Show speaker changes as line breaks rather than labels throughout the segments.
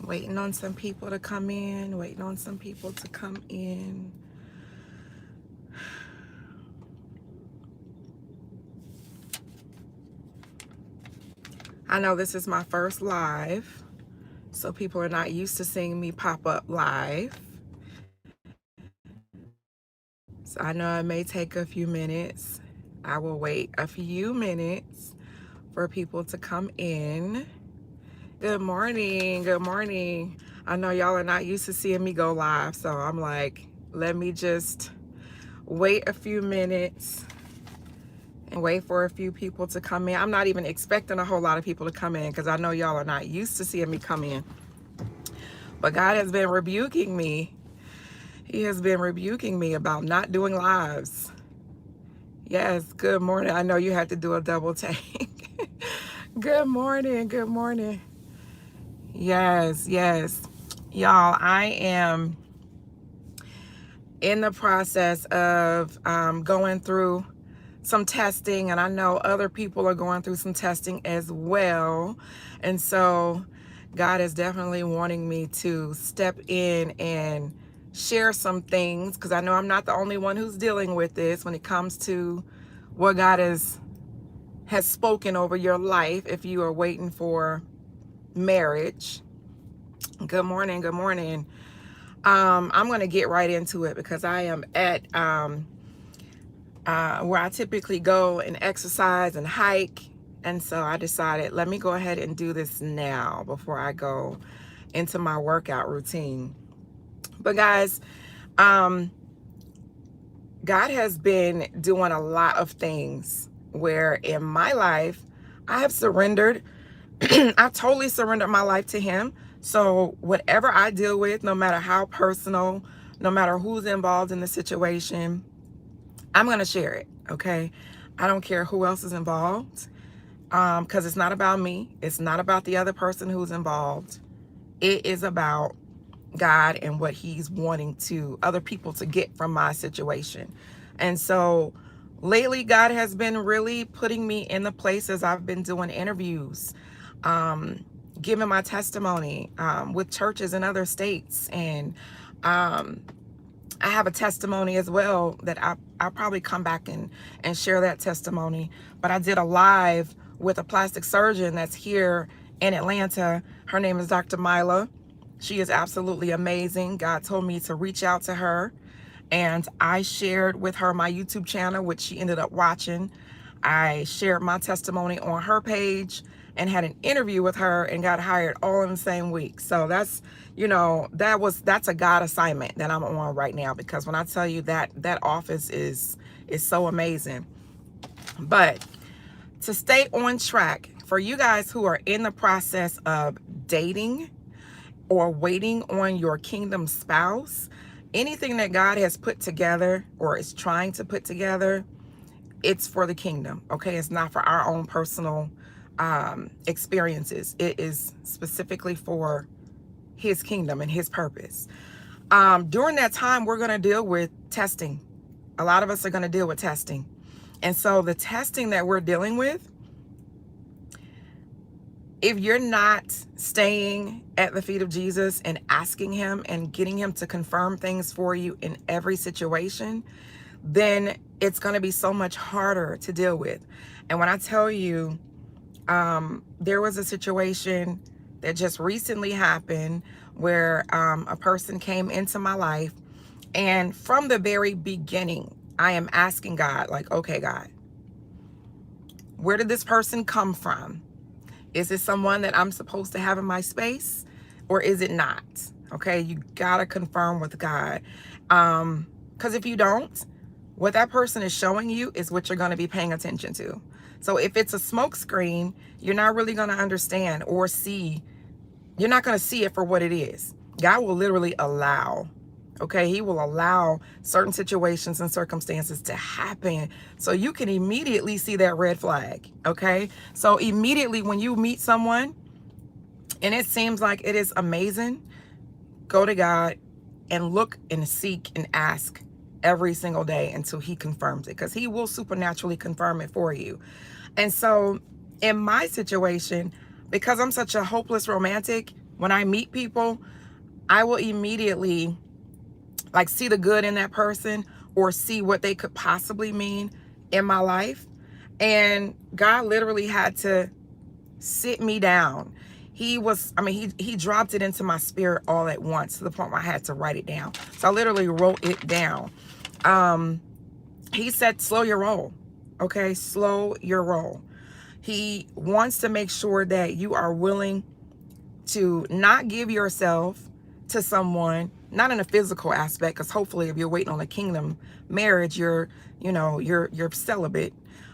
Waiting on some people to come in, waiting on some people to come in. I know this is my first live, so people are not used to seeing me pop up live. So I know it may take a few minutes. I will wait a few minutes for people to come in. Good morning, good morning. I know y'all are not used to seeing me go live, so I'm like, let me just wait a few minutes and wait for a few people to come in. I'm not even expecting a whole lot of people to come in because I know y'all are not used to seeing me come in. But God has been rebuking me. He has been rebuking me about not doing lives. Yes, good morning. I know you had to do a double take. Good morning, good morning. Yes, yes. Y'all, I am in the process of going through some testing, and I know other people are going through some testing as well. And so God is definitely wanting me to step in and share some things, because I know I'm not the only one who's dealing with this when it comes to what God has spoken over your life if you are waiting for marriage. Good morning, good morning. I'm going to get right into it because I am at where I typically go and exercise and hike. And so I decided, let me go ahead and do this now before I go into my workout routine. But guys, God has been doing a lot of things where in my life, I have surrendered. I've totally surrendered my life to Him. So whatever I deal with, no matter how personal, no matter who's involved in the situation, I'm going to share it. Okay. I don't care who else is involved. Because it's not about me. It's not about the other person who's involved. It is about God and what He's wanting to other people to get from my situation. And so lately, God has been really putting me in the places. I've been doing interviews, giving my testimony with churches in other states. And I have a testimony as well that I'll probably come back and share that testimony. But I did a live with a plastic surgeon that's here in Atlanta. Her name is Dr. Mila. She is absolutely amazing. God told me to reach out to her, and I shared with her my YouTube channel, which she ended up watching. I shared my testimony on her page and had an interview with her and got hired all in the same week. So that's, that's a God assignment that I'm on right now, because when I tell you that office is so amazing. But to stay on track, for you guys who are in the process of dating or waiting on your kingdom spouse, anything that God has put together or is trying to put together, it's for the kingdom. Okay, it's not for our own personal experiences. It is specifically for His kingdom and His purpose. During that time, we're going to deal with testing. A lot of us are going to deal with testing. And so the testing that we're dealing with, if you're not staying at the feet of Jesus and asking Him and getting Him to confirm things for you in every situation, then it's going to be so much harder to deal with. And when I tell you, there was a situation that just recently happened where a person came into my life, and from the very beginning, I am asking God, like, okay, God, where did this person come from? Is it someone that I'm supposed to have in my space, or is it not? Okay, you gotta confirm with God. Because if you don't, what that person is showing you is what you're going to be paying attention to. So if it's a smoke screen, you're not really going to understand or see. You're not going to see it for what it is. God will literally allow. Okay, He will allow certain situations and circumstances to happen so you can immediately see that red flag. Okay, so immediately when you meet someone and it seems like it is amazing, go to God and look and seek and ask every single day until He confirms it, because He will supernaturally confirm it for you. And so in my situation, because I'm such a hopeless romantic, When I meet people, I will immediately like see the good in that person or see what they could possibly mean in my life. And God literally had to sit me down. He dropped it into my spirit all at once to the point where I had to write it down. So I literally wrote it down. He said, slow your roll. Okay, slow your roll. He wants to make sure that you are willing to not give yourself to someone, not in a physical aspect, because hopefully if you're waiting on a kingdom marriage, you're celibate.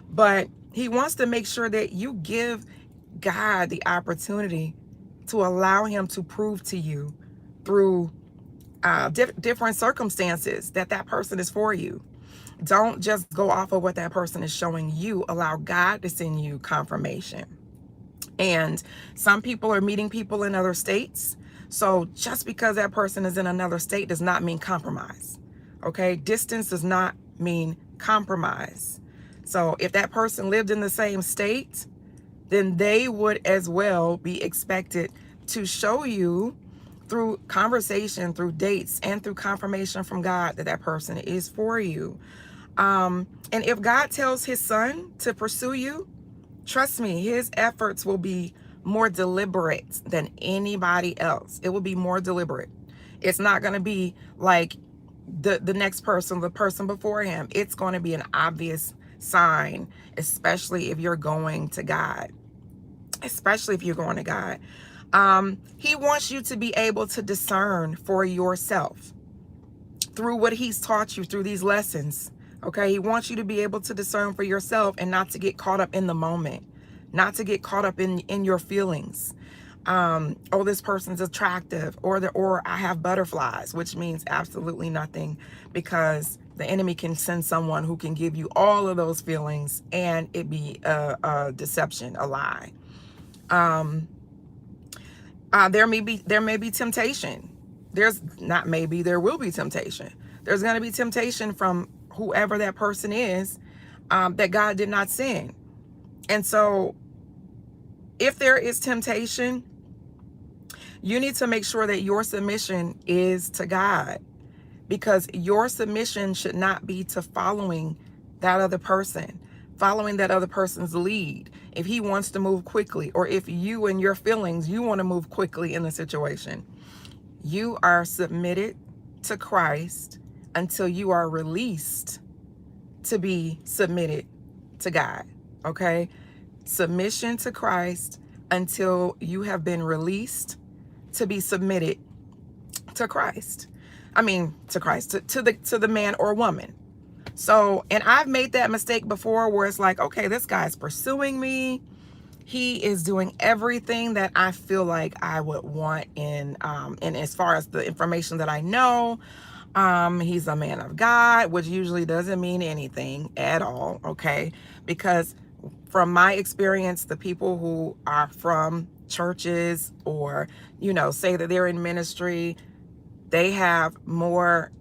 But he wants to make sure that you give God the opportunity to allow him to prove to you through different circumstances that that person is for you. Don't just go off of what that person is showing you. Allow God to send you confirmation. And some people are meeting people in other states. So just because that person is in another state does not mean compromise. Okay? Distance does not mean compromise. So if that person lived in the same state, then they would as well be expected to show you through conversation, through dates, and through confirmation from God that that person is for you. And if God tells his son to pursue you, trust me, his efforts will be more deliberate than anybody else. It will be more deliberate. It's not going to be like the next person, the person before him. It's going to be an obvious sign, especially if you're going to God. Especially if you're going to God. He wants you to be able to discern for yourself through what he's taught you through these lessons. Okay, he wants you to be able to discern for yourself and not to get caught up in the moment, not to get caught up in your feelings. Oh, this person's attractive, or I have butterflies, which means absolutely nothing, because the enemy can send someone who can give you all of those feelings and it be a deception, a lie. There may be temptation. There will be temptation. There's going to be temptation from whoever that person is, that God did not send. And so if there is temptation, you need to make sure that your submission is to God, because your submission should not be to following that other person, following that other person's lead. If he wants to move quickly, or if you and your feelings, you want to move quickly in the situation, you are submitted to Christ until you are released to be submitted to God. Okay? Submission to Christ until you have been released to be submitted to Christ. To Christ, to the man or woman. So, and I've made that mistake before where it's like, okay, this guy's pursuing me. He is doing everything that I feel like I would want in as far as the information that I know. He's a man of God, which usually doesn't mean anything at all, okay? Because from my experience, the people who are from churches or, say that they're in ministry, they have more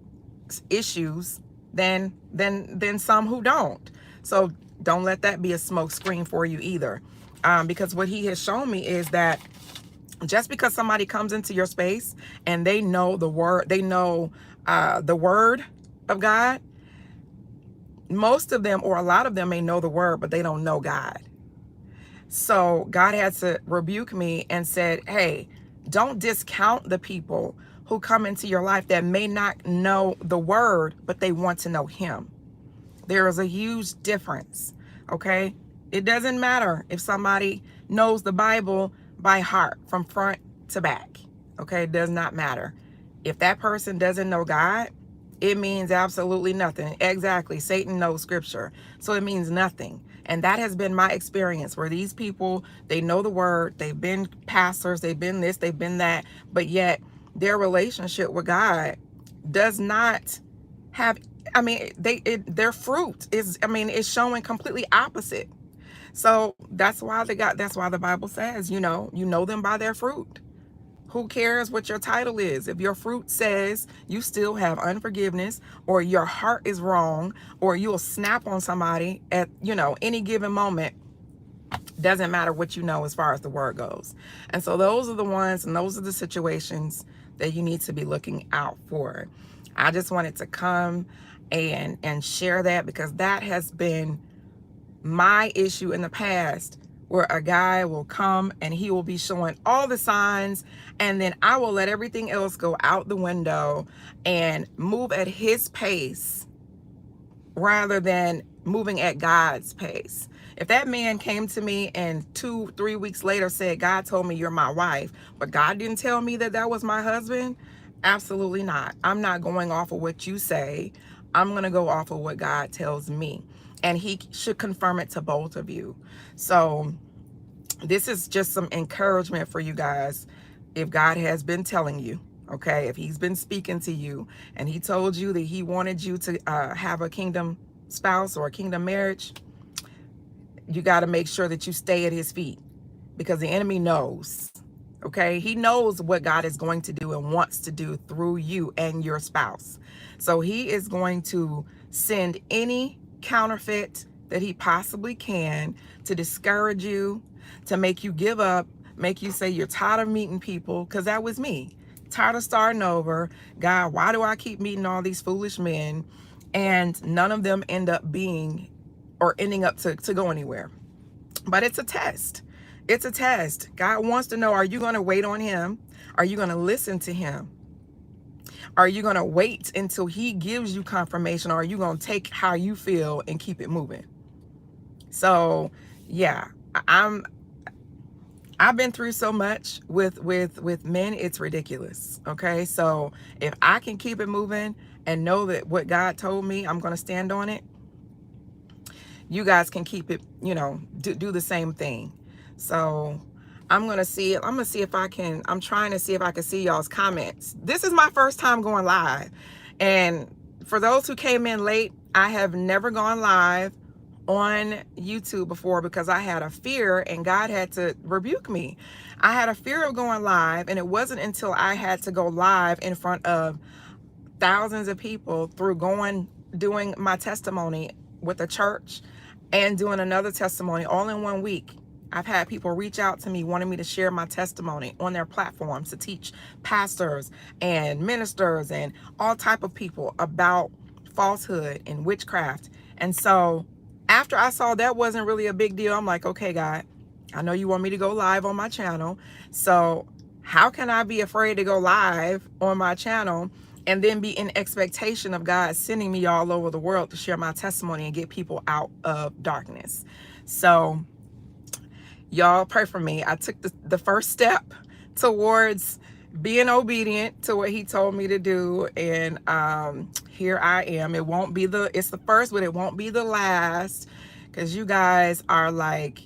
issues than some who don't. So don't let that be a smoke screen for you either. Because what he has shown me is that just because somebody comes into your space and they know the word, the word of God, most of them or a lot of them may know the word, but they don't know God. So God had to rebuke me and said, hey, don't discount the people who come into your life that may not know the word, but they want to know him. There is a huge difference, okay? It doesn't matter if somebody knows the Bible by heart from front to back, okay? It does not matter. If that person doesn't know God, it means absolutely nothing. Exactly. Satan knows scripture, so it means nothing. And that has been my experience, where these people, they know the word, they've been pastors, they've been this, they've been that, but yet their relationship with God does not have, their fruit is showing completely opposite. So that's why the Bible says, you know them by their fruit. Who cares what your title is? If your fruit says you still have unforgiveness, or your heart is wrong, or you'll snap on somebody at, any given moment, Doesn't matter what you know as far as the word goes. And so those are the ones and those are the situations that you need to be looking out for. I just wanted to come and share that, because that has been my issue in the past, where a guy will come and he will be showing all the signs, and then I will let everything else go out the window and move at his pace rather than moving at God's pace. If that man came to me and 2-3 weeks later said, God told me you're my wife, but God didn't tell me that that was my husband, absolutely not. I'm not going off of what you say. I'm going to go off of what God tells me. And he should confirm it to both of you. So this is just some encouragement for you guys. If God has been telling you, okay, if he's been speaking to you and he told you that he wanted you to have a kingdom spouse or a kingdom marriage, you got to make sure that you stay at his feet, because the enemy knows, okay? He knows what God is going to do and wants to do through you and your spouse. So he is going to send any counterfeit that he possibly can to discourage you, to make you give up, make you say you're tired of meeting people, because that was me. Tired of starting over. God, why do I keep meeting all these foolish men and none of them end up being or ending up to go anywhere? But it's a test. It's a test. God wants to know, are you going to wait on him? Are you going to listen to him? Are you going to wait until he gives you confirmation, or are you going to take how you feel and keep it moving? So, yeah, I've been through so much with men, it's ridiculous. Okay? So, if I can keep it moving and know that what God told me, I'm going to stand on it, you guys can keep it, do the same thing. So I'm going to see if I can, I'm trying to see if I can see y'all's comments. This is my first time going live. And for those who came in late, I have never gone live on YouTube before, because I had a fear and God had to rebuke me. I had a fear of going live, and it wasn't until I had to go live in front of thousands of people through doing my testimony with the church and doing another testimony all in 1 week. I've had people reach out to me wanting me to share my testimony on their platforms, to teach pastors and ministers and all type of people about falsehood and witchcraft. And so after I saw that wasn't really a big deal, I'm like, okay, God, I know you want me to go live on my channel. So how can I be afraid to go live on my channel and then be in expectation of God sending me all over the world to share my testimony and get people out of darkness? So y'all pray for me. I took the first step towards being obedient to what he told me to do. And here I am. It's the first, but it won't be the last, because you guys are like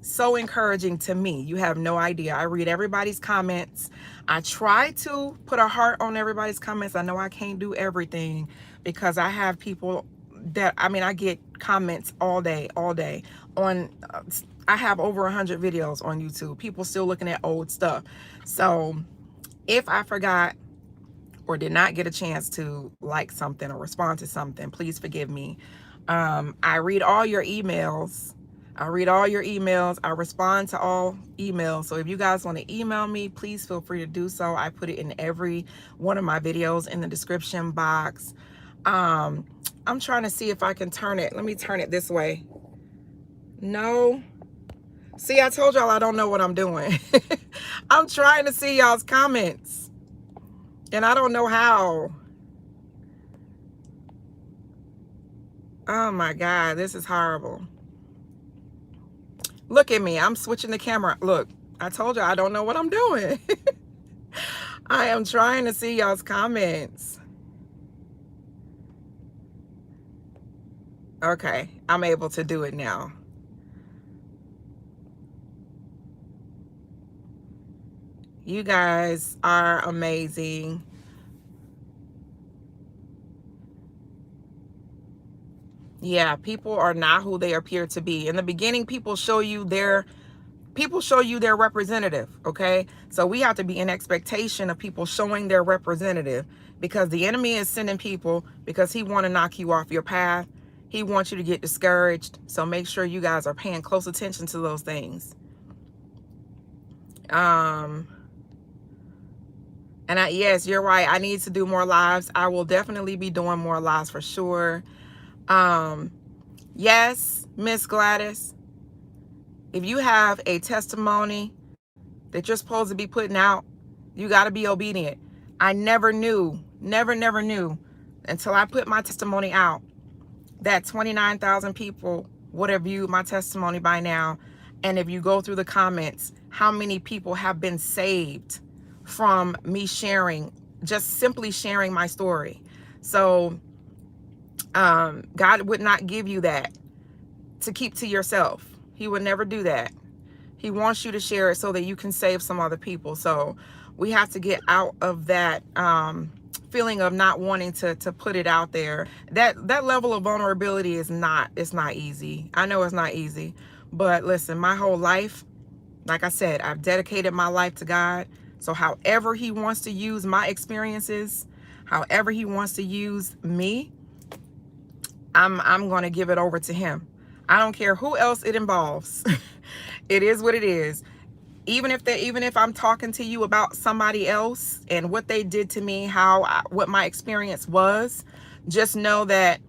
so encouraging to me. You have no idea. I read everybody's comments. I try to put a heart on everybody's comments. I know I can't do everything, because I have people that, I get comments all day on, I have over 100 videos on YouTube. People still looking at old stuff. So if I forgot or did not get a chance to like something or respond to something, please forgive me. I read all your emails. I respond to all emails. So if you guys want to email me, please feel free to do so. I put it in every one of my videos in the description box. I'm trying to see if I can turn it. Let me turn it this way. No. See, I told y'all I don't know what I'm doing. I'm trying to see y'all's comments, and I don't know how. Oh my God, this is horrible. Look at me. I'm switching the camera. Look, I told you I don't know what I'm doing. I am trying to see y'all's comments. Okay, I'm able to do it now. You guys are amazing. Yeah, people are not who they appear to be. In the beginning, people show you their representative, okay? So we have to be in expectation of people showing their representative, because the enemy is sending people because he want to knock you off your path. He wants you to get discouraged. So make sure you guys are paying close attention to those things. Yes, you're right. I need to do more lives. I will definitely be doing more lives for sure. Yes, Miss Gladys, if you have a testimony that you're supposed to be putting out, you got to be obedient. I never knew until I put my testimony out that 29,000 people would have viewed my testimony by now. And if you go through the comments, how many people have been saved from me sharing, just simply sharing my story. So God would not give you that to keep to yourself. He would never do that. He wants you to share it so that you can save some other people. So we have to get out of that feeling of not wanting to put it out there. That level of vulnerability is it's not easy. I know it's not easy, but listen, my whole life, like I said, I've dedicated my life to God. So however he wants to use my experiences, however he wants to use me, I'm going to give it over to him. I don't care who else it involves. It is what it is. Even if I'm talking to you about somebody else and what they did to me, what my experience was, just know that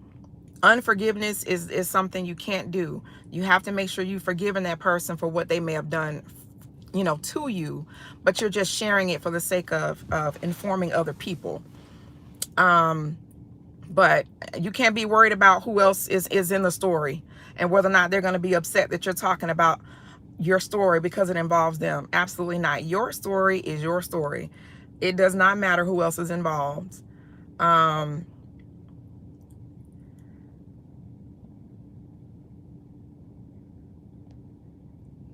unforgiveness is something you can't do. You have to make sure you've forgiven that person for what they may have done, to you, but you're just sharing it for the sake of informing other people. But you can't be worried about who else is in the story and whether or not they're going to be upset that you're talking about your story because it involves them. Absolutely not. Your story is your story. It does not matter who else is involved.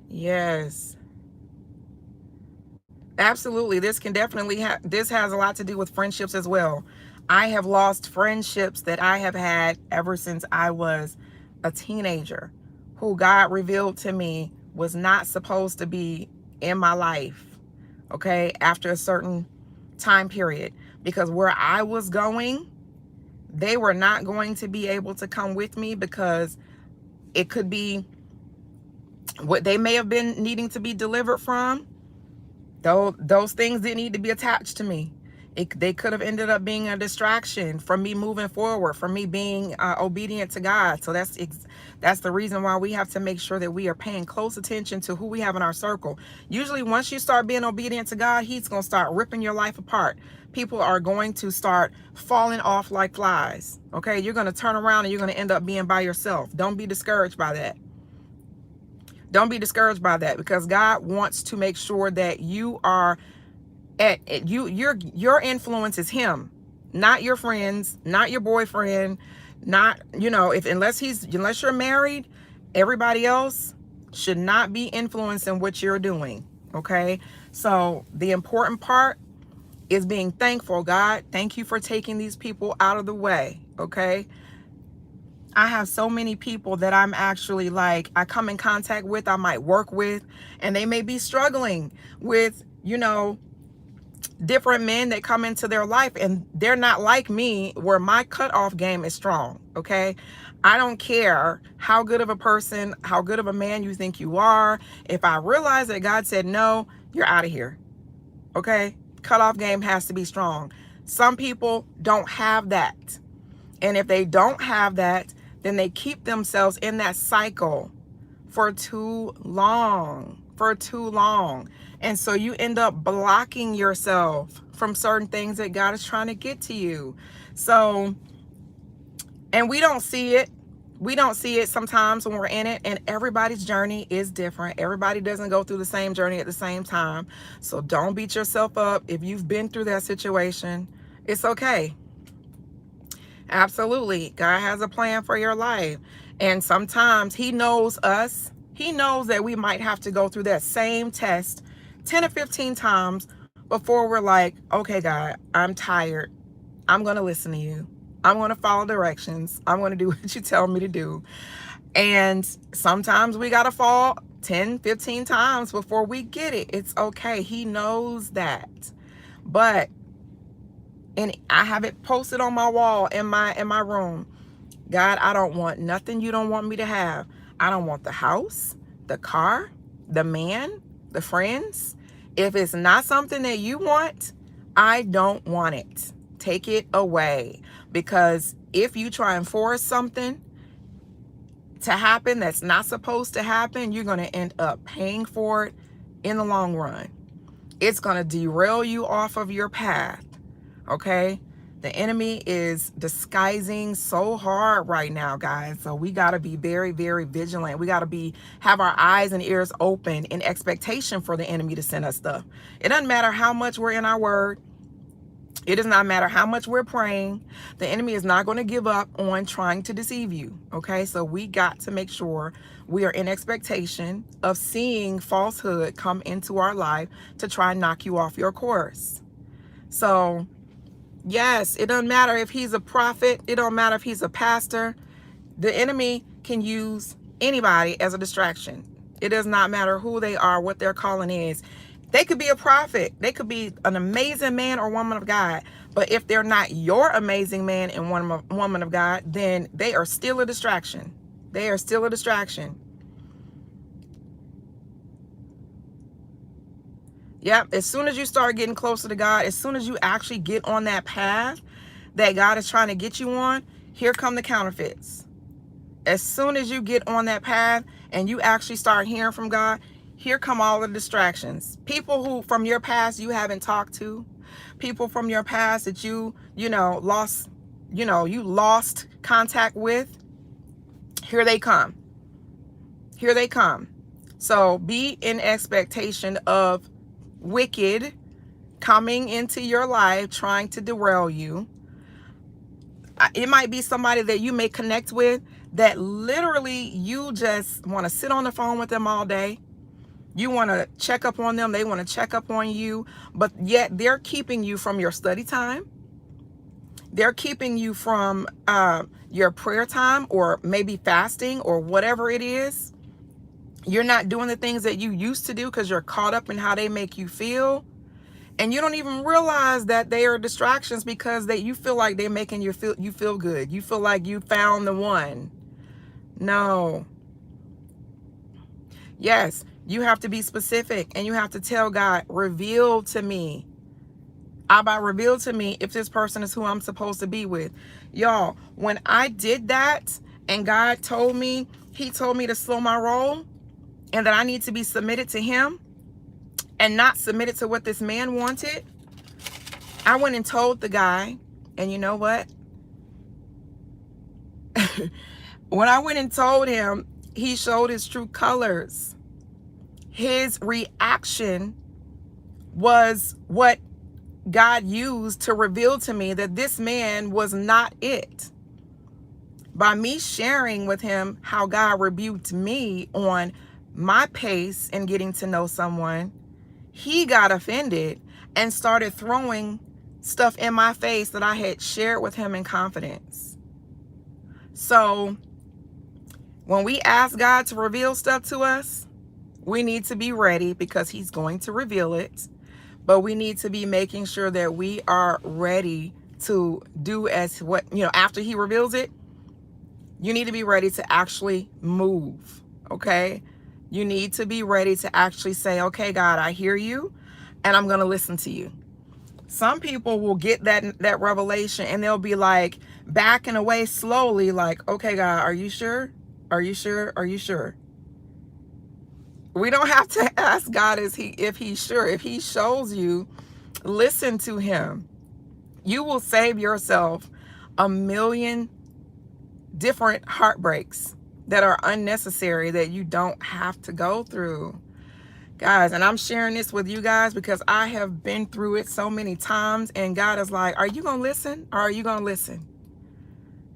Yes, absolutely. This has a lot to do with friendships as well. I have lost friendships that I have had ever since I was a teenager, who God revealed to me was not supposed to be in my life, okay, after a certain time period, because where I was going, they were not going to be able to come with me, because it could be what they may have been needing to be delivered from. Those things didn't need to be attached to me. They could have ended up being a distraction from me moving forward, from me being obedient to God. So that's the reason why we have to make sure that we are paying close attention to who we have in our circle. Usually once you start being obedient to God, he's going to start ripping your life apart. People are going to start falling off like flies. Okay, you're going to turn around and you're going to end up being by yourself. Don't be discouraged by that. Don't be discouraged by that, because God wants to make sure that you are your influence is him, not your friends, not your boyfriend, not, unless you're married, everybody else should not be influencing what you're doing. Okay. So the important part is being thankful. God, thank you for taking these people out of the way. Okay. I have so many people that I'm actually I come in contact with, I might work with, and they may be struggling with, different men that come into their life, and they're not like me, where my cutoff game is strong. Okay. I don't care how good of a person, how good of a man you think you are. If I realize that God said no, you're out of here. Okay. Cutoff game has to be strong. Some people don't have that. And if they don't have that, then they keep themselves in that cycle for too long. And so you end up blocking yourself from certain things that God is trying to get to you. So, and we don't see it. We don't see it sometimes when we're in it, and everybody's journey is different. Everybody doesn't go through the same journey at the same time. So don't beat yourself up if you've been through that situation. It's okay. Absolutely. God has a plan for your life. And sometimes he knows us. He knows that we might have to go through that same test 10 or 15 times before we're like, okay, God, I'm tired. I'm going to listen to you. I'm going to follow directions. I'm going to do what you tell me to do. And sometimes we got to fall 10, 15 times before we get it. It's okay. He knows that. But, and I have it posted on my wall in my room, God, I don't want nothing you don't want me to have. I don't want the house, the car, the man, the friends. If it's not something that you want, I don't want it. Take it away. Because if you try and force something to happen that's not supposed to happen, you're going to end up paying for it in the long run. It's going to derail you off of your path. Okay? The enemy is disguising so hard right now, guys. So we got to be very, very vigilant. We got to have our eyes and ears open in expectation for the enemy to send us stuff. It doesn't matter how much we're in our word. It does not matter how much we're praying. The enemy is not going to give up on trying to deceive you. Okay, so we got to make sure we are in expectation of seeing falsehood come into our life to try and knock you off your course. So, yes, it doesn't matter if he's a prophet. It don't matter if he's a pastor. The enemy can use anybody as a distraction. It does not matter who they are, what their calling is. They could be a prophet. They could be an amazing man or woman of God. But if they're not your amazing man and woman of God, then they are still a distraction. They are still a distraction. Yep. As soon as you start getting closer to God, as soon as you actually get on that path that God is trying to get you on, here come the counterfeits. As soon as you get on that path and you actually start hearing from God, here come all the distractions. People who from your past you haven't talked to, people from your past that you lost contact with. Here they come. Here they come. So be in expectation of wicked coming into your life, trying to derail you. It might be somebody that you may connect with that literally you just want to sit on the phone with them all day. You want to check up on them. They want to check up on you. But yet they're keeping you from your study time. They're keeping you from your prayer time or maybe fasting or whatever it is. You're not doing the things that you used to do because you're caught up in how they make you feel. And you don't even realize that they are distractions because you feel like they're making you feel good. You feel like you found the one. No. Yes, you have to be specific and you have to tell God, reveal to me. Abba, reveal to me if this person is who I'm supposed to be with. Y'all, when I did that and God told me, he told me to slow my roll and that I need to be submitted to him and not submitted to what this man wanted, I went and told the guy, and you know what? When I went and told him, he showed his true colors. His reaction was what God used to reveal to me that this man was not it. By me sharing with him how God rebuked me on my pace in getting to know someone, he got offended and started throwing stuff in my face that I had shared with him in confidence. So when we ask God to reveal stuff to us, we need to be ready because he's going to reveal it. But we need to be making sure that we are ready to do as what, after he reveals it, you need to be ready to actually move. Okay? You need to be ready to actually say, okay, God, I hear you and I'm going to listen to you. Some people will get that revelation and they'll be like backing away slowly like, okay, God, are you sure? Are you sure? Are you sure? We don't have to ask God if he's sure. If he shows you, listen to him. You will save yourself a million different heartbreaks that are unnecessary that you don't have to go through. Guys, and I'm sharing this with you guys because I have been through it so many times and God is like, are you going to listen or are you going to listen?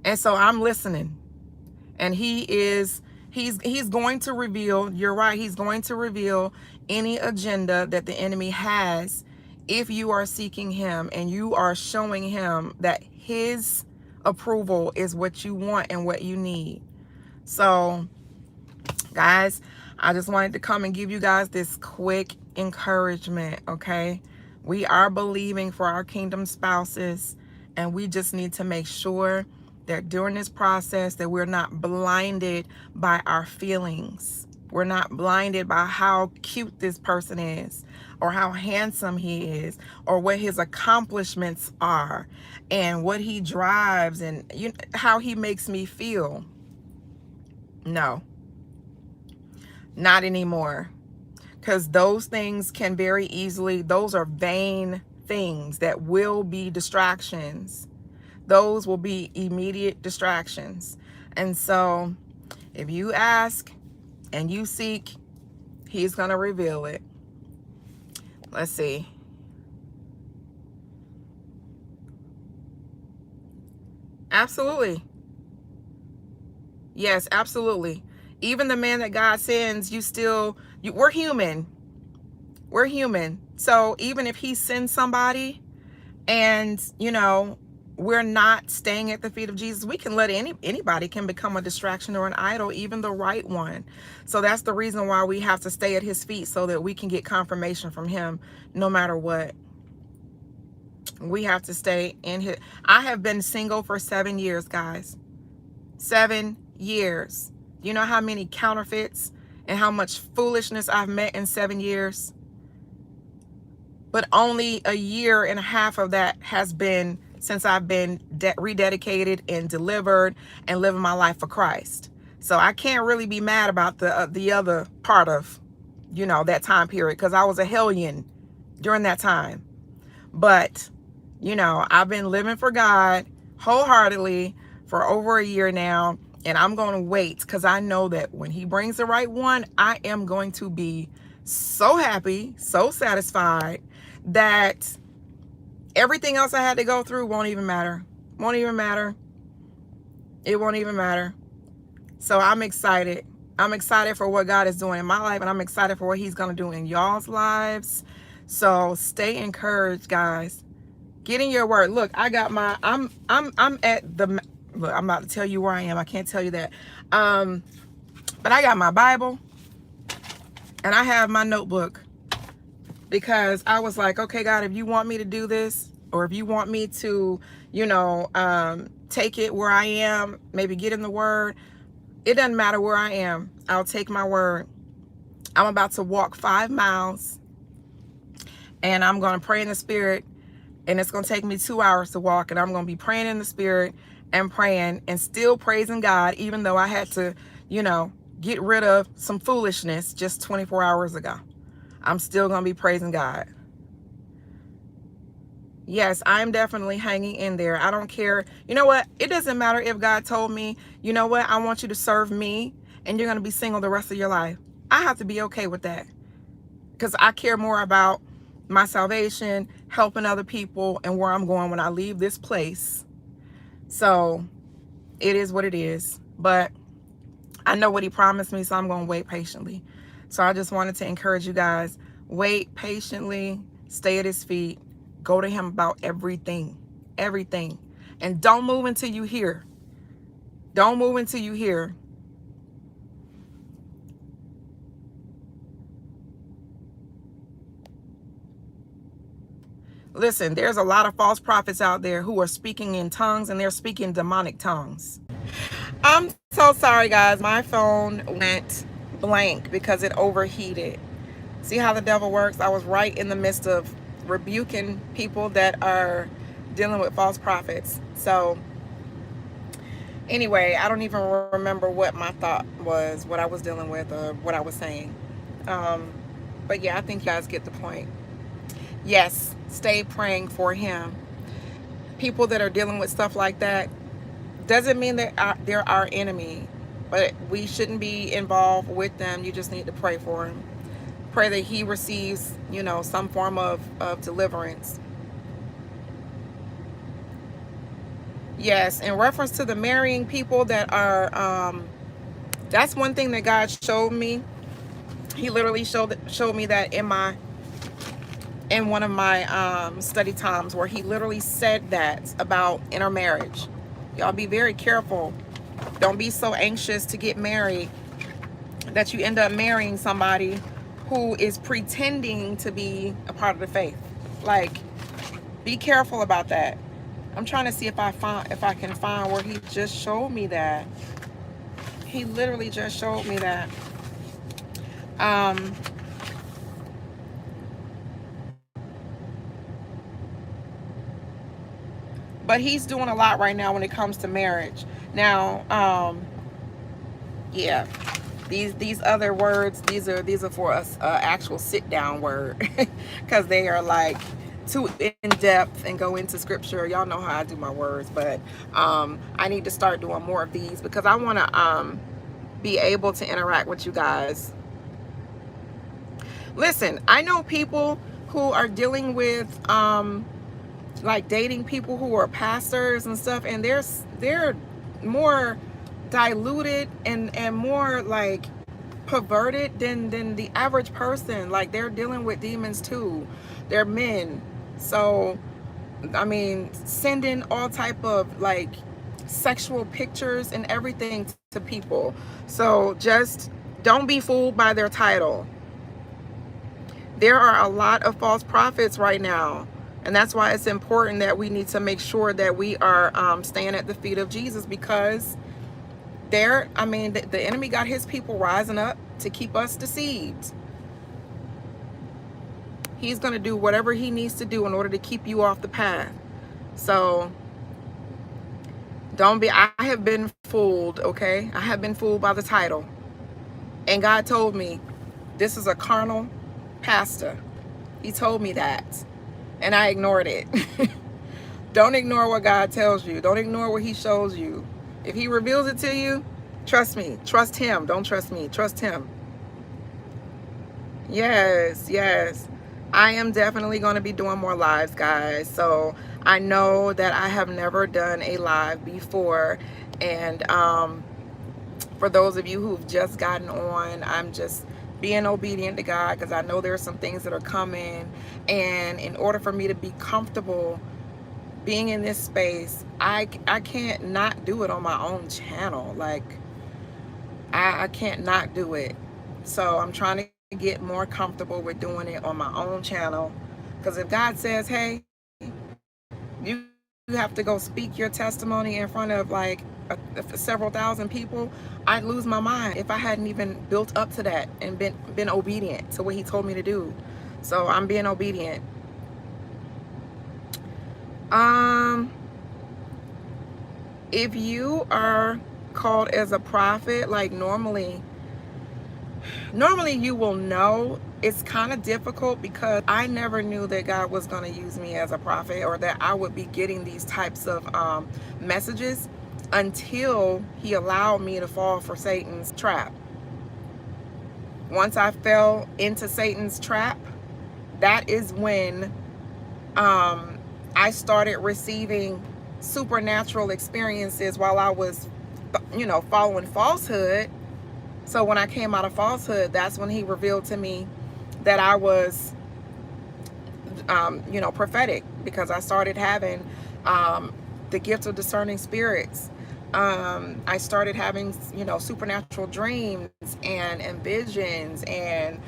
And so I'm listening. And he's going to reveal, you're right, he's going to reveal any agenda that the enemy has if you are seeking him and you are showing him that his approval is what you want and what you need. So, guys, I just wanted to come and give you guys this quick encouragement, okay? We are believing for our kingdom spouses, and we just need to make sure that during this process that we're not blinded by our feelings. We're not blinded by how cute this person is, or how handsome he is, or what his accomplishments are, and what he drives, and how he makes me feel. No, not anymore. Because those things can very easily, those are vain things that will be distractions. Those will be immediate distractions. And so if you ask and you seek, he's going to reveal it. Let's see. Absolutely. Yes, absolutely. Even the man that God sends, we're human. We're human. So even if he sends somebody and, we're not staying at the feet of Jesus, we can let anybody can become a distraction or an idol, even the right one. So that's the reason why we have to stay at his feet, so that we can get confirmation from him no matter what. We have to stay in his. I have been single for 7 years, guys. 7 years. You know how many counterfeits and how much foolishness I've met in 7 years? But only a year and a half of that has been since I've been rededicated and delivered and living my life for Christ. So I can't really be mad about the other part of, that time period, because I was a hellion during that time. But, I've been living for God wholeheartedly for over a year now, and I'm going to wait, because I know that when he brings the right one, I am going to be so happy, so satisfied, that everything else I had to go through won't even matter. Won't even matter. It won't even matter. So I'm excited. I'm excited for what God is doing in my life, and I'm excited for what he's going to do in y'all's lives. So stay encouraged, guys. Get in your word. Look, I got my, I'm at the, look, I'm about to tell you where I am. I can't tell you that. But I got my Bible and I have my notebook, because I was like, okay, God, if you want me to do this, or if you want me to, take it where I am, maybe get in the word, it doesn't matter where I am. I'll take my word. I'm about to walk 5 miles, and I'm going to pray in the spirit, and it's going to take me 2 hours to walk, and I'm going to be praying in the spirit and praying and still praising God, even though I had to, get rid of some foolishness just 24 hours ago. I'm still going to be praising God. Yes, I'm definitely hanging in there. I don't care. You know what? It doesn't matter if God told me, you know what? I want you to serve me, and you're going to be single the rest of your life. I have to be okay with that, because I care more about my salvation, helping other people, and where I'm going when I leave this place. So it is what it is. But I know what he promised me, so I'm going to wait patiently. So I just wanted to encourage you guys, wait patiently, stay at his feet, go to him about everything, everything. And don't move until you hear. Don't move until you hear. Listen, there's a lot of false prophets out there who are speaking in tongues, and they're speaking demonic tongues. I'm so sorry, guys. My phone went blank because it overheated. See how the devil works? I was right in the midst of rebuking people that are dealing with false prophets. So anyway, I don't even remember what my thought was, what I was dealing with, or what I was saying. But yeah, I think you guys get the point. Yes, stay praying for him. People that are dealing with stuff like that, doesn't mean that they're our enemy, but we shouldn't be involved with them. You just need to pray for him. Pray that he receives, some form of deliverance. Yes, in reference to the marrying people that are, that's one thing that God showed me. He literally showed me that in one of my study times, where he literally said that about intermarriage. Y'all be very careful. Don't be so anxious to get married that you end up marrying somebody who is pretending to be a part of the faith. Like, be careful about that. I'm trying to see if I can find where he just showed me that. He literally just showed me that. Um, but he's doing a lot right now when it comes to marriage. Now, yeah, these other words, these are for us actual sit down word, because they are like too in depth and go into scripture. Y'all know how I do my words, but I need to start doing more of these because I want to be able to interact with you guys. Listen, I know people who are dealing with like dating people who are pastors and stuff, and they're more diluted and more like perverted than the average person. Like, they're dealing with demons too. They're men. So I mean, sending all type of like sexual pictures and everything to people. So just don't be fooled by their title. There are a lot of false prophets right now. And that's why it's important that we need to make sure that we are staying at the feet of Jesus, because I mean, the enemy got his people rising up to keep us deceived. He's going to do whatever he needs to do in order to keep you off the path. So don't be, I have been fooled, okay? I have been fooled by the title. And God told me, this is a carnal pastor. He told me that. And I ignored it. Don't ignore what God tells you. Don't ignore what he shows you. If he reveals it to you, trust me. Trust him. Don't trust me. Trust him. Yes, yes. I am definitely going to be doing more lives, guys. So I know that I have never done a live before. And for those of you who've just gotten on, I'm just being obedient to God, because I know there are some things that are coming. And in order for me to be comfortable being in this space, I can't not do it on my own channel. Like, I can't not do it. So I'm trying to get more comfortable with doing it on my own channel, because if God says, hey, you have to go speak your testimony in front of like several thousand people, I'd lose my mind if I hadn't even built up to that and been obedient to what he told me to do. So I'm being obedient. If you are called as a prophet, like normally you will know. It's kind of difficult because I never knew that God was going to use me as a prophet, or that I would be getting these types of messages, until he allowed me to fall for Satan's trap. Once I fell into Satan's trap, that is when I started receiving supernatural experiences while I was, following falsehood. So when I came out of falsehood, that's when he revealed to me that I was, prophetic, because I started having the gift of discerning spirits. I started having, supernatural dreams and visions, and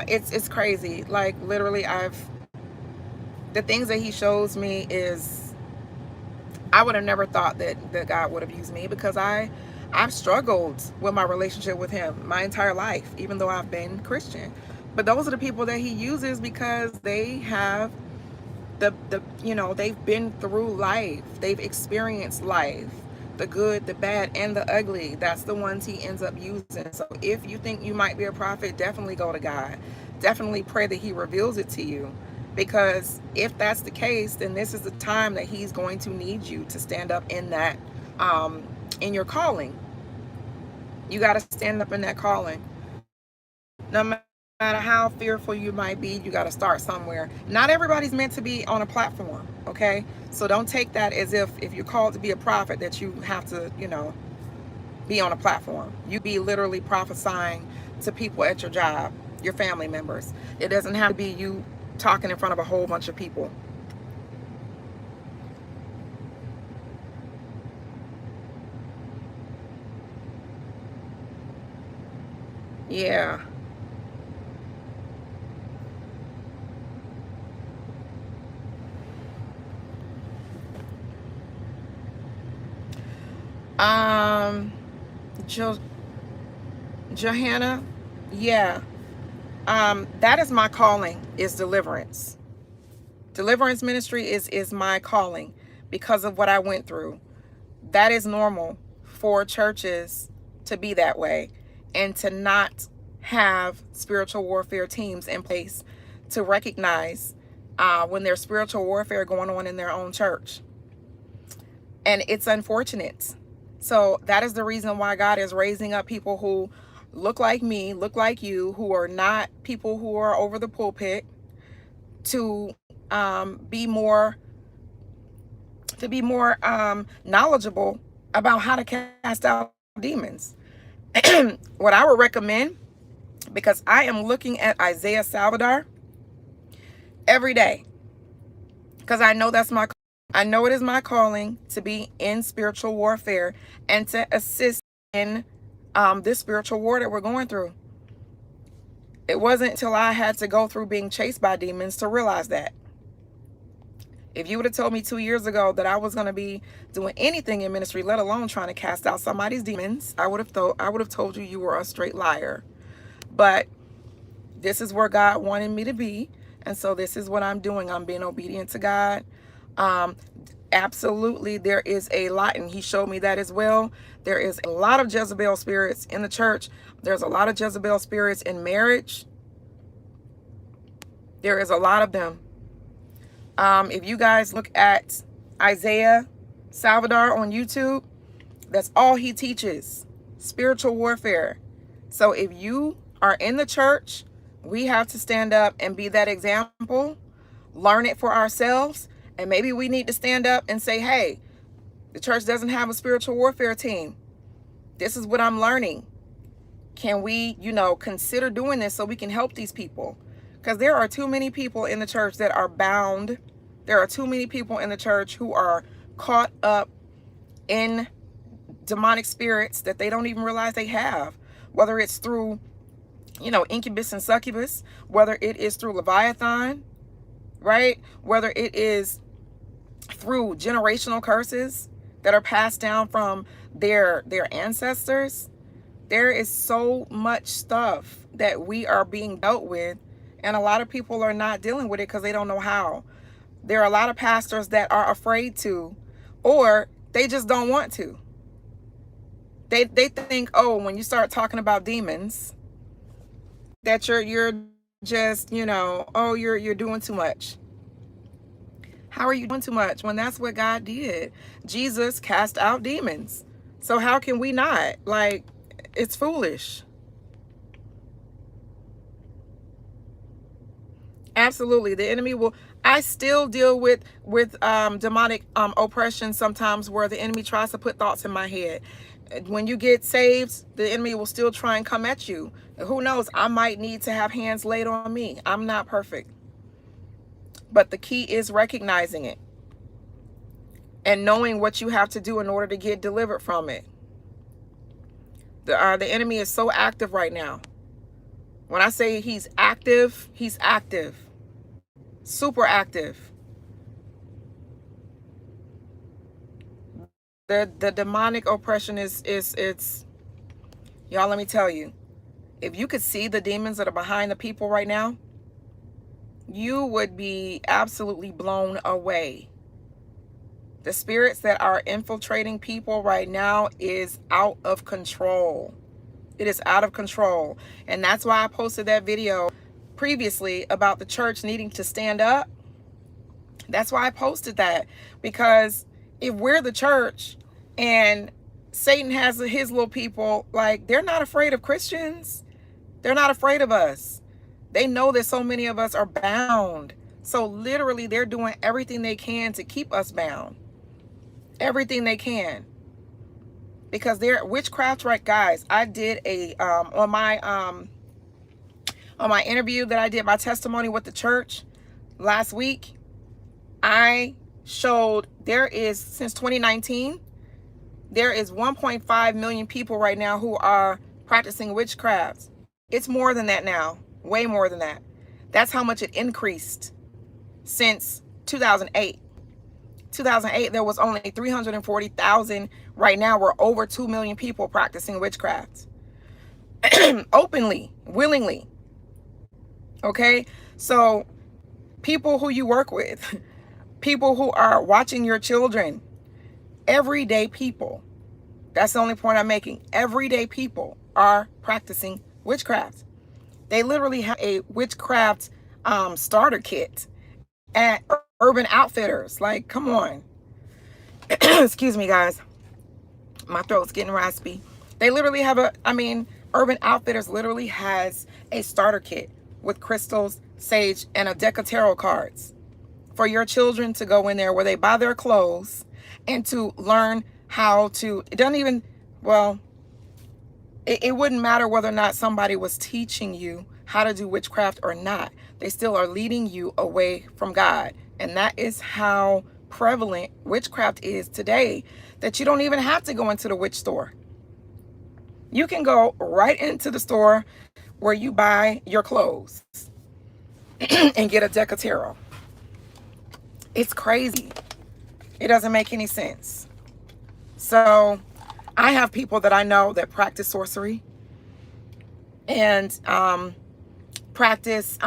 it's crazy. Like, literally, the things that he shows me is, I would have never thought that God would have used me, because I've struggled with my relationship with him my entire life, even though I've been Christian. But those are the people that he uses, because they have they've been through life. They've experienced life, the good, the bad, and the ugly. That's the ones he ends up using. So if you think you might be a prophet, definitely go to God. Definitely pray that he reveals it to you. Because if that's the case, then this is the time that he's going to need you to stand up in that, in your calling. You got to stand up in that calling. No matter how fearful you might be, you got to start somewhere. Not everybody's meant to be on a platform, okay? So don't take that as if you're called to be a prophet, that you have to, be on a platform. You be literally prophesying to people at your job, your family members. It doesn't have to be you talking in front of a whole bunch of people. Yeah. Um, jo- Johanna, yeah. That is my calling, is deliverance. Deliverance ministry is my calling because of what I went through. That is normal for churches to be that way and to not have spiritual warfare teams in place to recognize when there's spiritual warfare going on in their own church. And it's unfortunate. So that is the reason why God is raising up people who look like me, look like you, who are not people who are over the pulpit, to be more knowledgeable about how to cast out demons. What I would recommend, because I am looking at Isaiah Salvador every day, because I know it is my calling to be in spiritual warfare and to assist in this spiritual war that we're going through. It wasn't until I had to go through being chased by demons to realize that. If you would have told me 2 years ago that I was going to be doing anything in ministry, let alone trying to cast out somebody's demons, I would have told you were a straight liar. But this is where God wanted me to be, and so this is what I'm doing. I'm being obedient to God. Absolutely, there is a lot, and He showed me that as well. There is a lot of Jezebel spirits in the church. There's a lot of Jezebel spirits in marriage. There is a lot of them. If you guys look at Isaiah Salvador on YouTube, that's all he teaches, spiritual warfare. So if you are in the church, we have to stand up and be that example, learn it for ourselves, and maybe we need to stand up and say, hey, the church doesn't have a spiritual warfare team. This is what I'm learning. Can we, consider doing this so we can help these people? Because there are too many people in the church that are bound. There are too many people in the church who are caught up in demonic spirits that they don't even realize they have. Whether it's through, incubus and succubus, whether it is through Leviathan, right? Whether it is through generational curses that are passed down from their ancestors. There is so much stuff that we are being dealt with, and a lot of people are not dealing with it because they don't know how. There are a lot of pastors that are afraid to, or they just don't want to. They think, oh, when you start talking about demons, that you're just, you're doing too much. How are you doing too much when that's what God did? Jesus cast out demons. So how can we not? It's foolish. Absolutely. The enemy will. I still deal with demonic oppression sometimes, where the enemy tries to put thoughts in my head. When you get saved, the enemy will still try and come at you. Who knows? I might need to have hands laid on me. I'm not perfect. But the key is recognizing it and knowing what you have to do in order to get delivered from it. The enemy is so active right now. When I say he's active, super active. The demonic oppression is y'all, let me tell you, if you could see the demons that are behind the people right now, you would be absolutely blown away. The spirits that are infiltrating people right now is out of control. It is out of control. And that's why I posted that video previously about the church needing to stand up. That's why I posted that. Because if we're the church and Satan has his little people, they're not afraid of Christians. They're not afraid of us. They know that so many of us are bound. So literally they're doing everything they can to keep us bound. Everything they can. Because they're witchcraft, right, guys? I did a on my interview that I did, my testimony with the church last week, I showed there is, since 2019, there is 1.5 million people right now who are practicing witchcraft. It's more than that now, way more than that. That's how much it increased since 2008. 2008, there was only 340,000 Right now, we're over 2 million people practicing witchcraft openly, willingly. Okay? So, people who you work with, people who are watching your children, everyday people. That's the only point I'm making. Everyday people are practicing witchcraft. They literally have a witchcraft starter kit at Urban Outfitters. Like, come on. Excuse me, guys. My throat's getting raspy. They literally have Urban Outfitters literally has a starter kit with crystals, sage, and a deck of tarot cards for your children to go in there where they buy their clothes and to learn how to, it doesn't even, well, it wouldn't matter whether or not somebody was teaching you how to do witchcraft or not. They still are leading you away from God. And that is how prevalent witchcraft is today, that you don't even have to go into the witch store. You can go right into the store where you buy your clothes and get a deck of tarot. It's crazy. It doesn't make any sense. So I have people that I know that practice sorcery and practice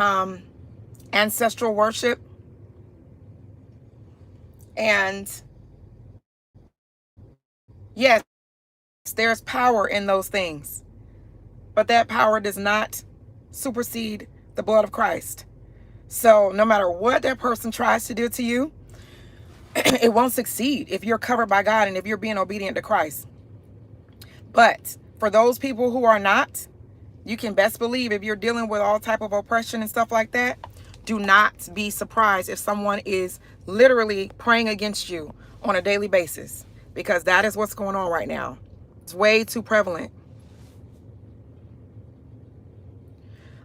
ancestral worship. And yes, there's power in those things, but that power does not supersede the blood of Christ. So no matter what that person tries to do to you, it won't succeed if you're covered by God and if you're being obedient to Christ. But for those people who are not, you can best believe if you're dealing with all type of oppression and stuff like that, do not be surprised if someone is literally praying against you on a daily basis, because that is what's going on right now. It's way too prevalent.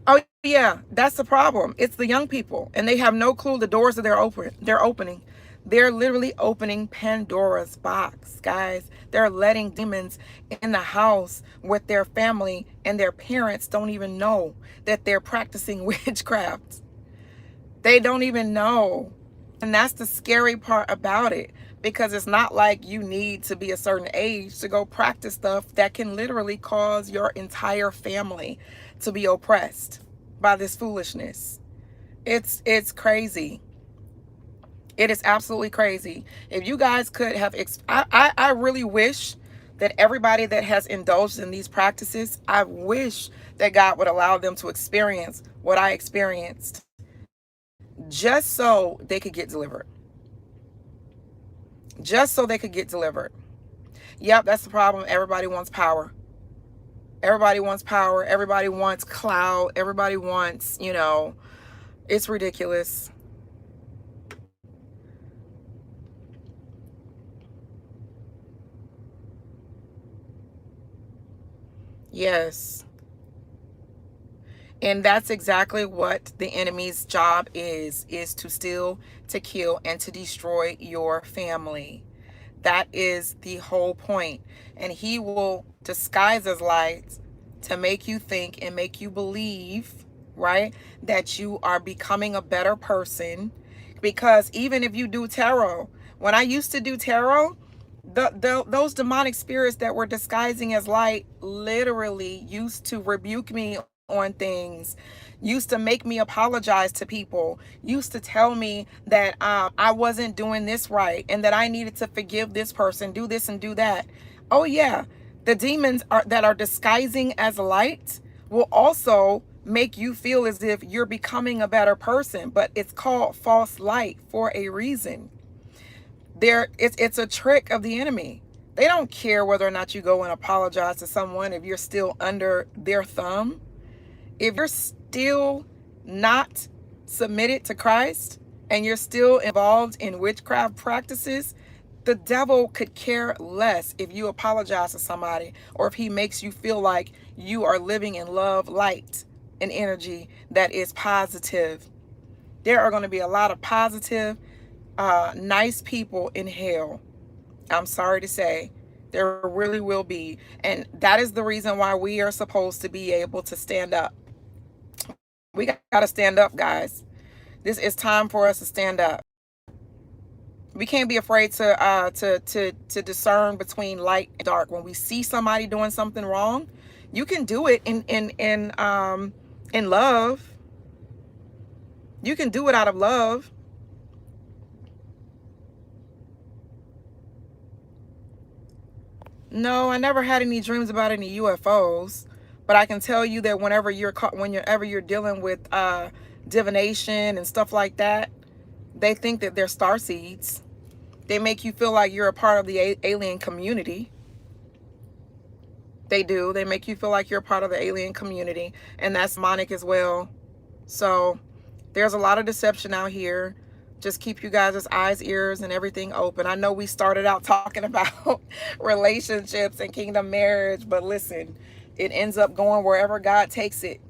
Oh yeah, that's the problem. It's the young people, and they have no clue the doors that they're opening. They're literally opening Pandora's box, guys. They're letting demons in the house with their family, and their parents don't even know that they're practicing witchcraft. They don't even know. And that's the scary part about it, because it's not like you need to be a certain age to go practice stuff that can literally cause your entire family to be oppressed by this foolishness. It's crazy. It is absolutely crazy. If you guys could have, I really wish that everybody that has indulged in these practices, I wish that God would allow them to experience what I experienced, just so they could get delivered. Just so they could get delivered. Yep, that's the problem. Everybody wants power. Everybody wants power. Everybody wants clout. Everybody wants, it's ridiculous. Yes. And that's exactly what the enemy's job is to steal, to kill, and to destroy your family. That is the whole point. And he will disguise his lies to make you think and make you believe, right, that you are becoming a better person. Because even if you do tarot, when I used to do tarot, those demonic spirits that were disguising as light literally used to rebuke me on things, used to make me apologize to people, used to tell me that I wasn't doing this right and that I needed to forgive this person, do this and do that. Oh yeah, the demons that are disguising as light will also make you feel as if you're becoming a better person, but it's called false light for a reason. It's a trick of the enemy. They don't care whether or not you go and apologize to someone if you're still under their thumb. If you're still not submitted to Christ and you're still involved in witchcraft practices, the devil could care less if you apologize to somebody or if he makes you feel like you are living in love, light, and energy that is positive. There are going to be a lot of positive, nice people in hell. I'm sorry to say. There really will be. And that is the reason why we are supposed to be able to stand up. We got to stand up, guys. This is time for us to stand up. We can't be afraid to discern between light and dark. When we see somebody doing something wrong, you can do it in love. You can do it out of love. No, I never had any dreams about any UFOs, but I can tell you that whenever you're dealing with divination and stuff like that, they think that they're star seeds. They make you feel like you're a part of the alien community. They do. They make you feel like you're a part of the alien community, and that's demonic as well. So there's a lot of deception out here. Just keep you guys' eyes, ears, and everything open. I know we started out talking about relationships and kingdom marriage, but listen, it ends up going wherever God takes it.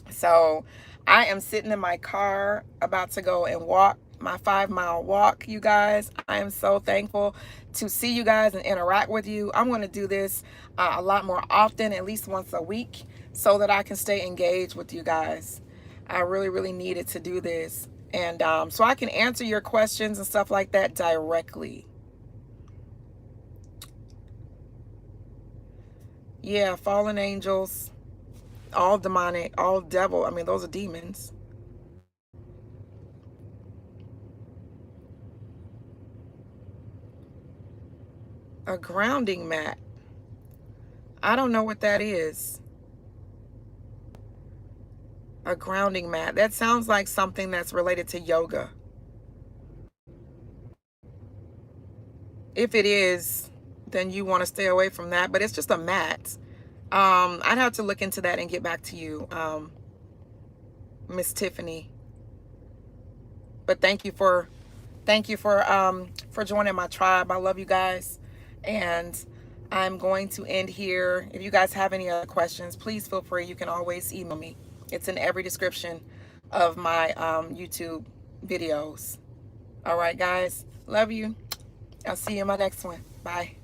So I am sitting in my car about to go and walk my 5-mile walk, you guys. I am so thankful to see you guys and interact with you. I'm going to do this a lot more often, at least once a week, so that I can stay engaged with you guys. I really, really needed to do this. And so I can answer your questions and stuff like that directly. Yeah, fallen angels, all demonic, all devil. I mean, those are demons. A grounding mat. I don't know what that is. A grounding mat. That sounds like something that's related to yoga. If it is, then you want to stay away from that. But it's just a mat. I'd have to look into that and get back to you, Miss Tiffany. But thank you for joining my tribe. I love you guys, and I'm going to end here. If you guys have any other questions, please feel free. You can always email me. It's in every description of my YouTube videos. All right, guys. Love you. I'll see you in my next one. Bye.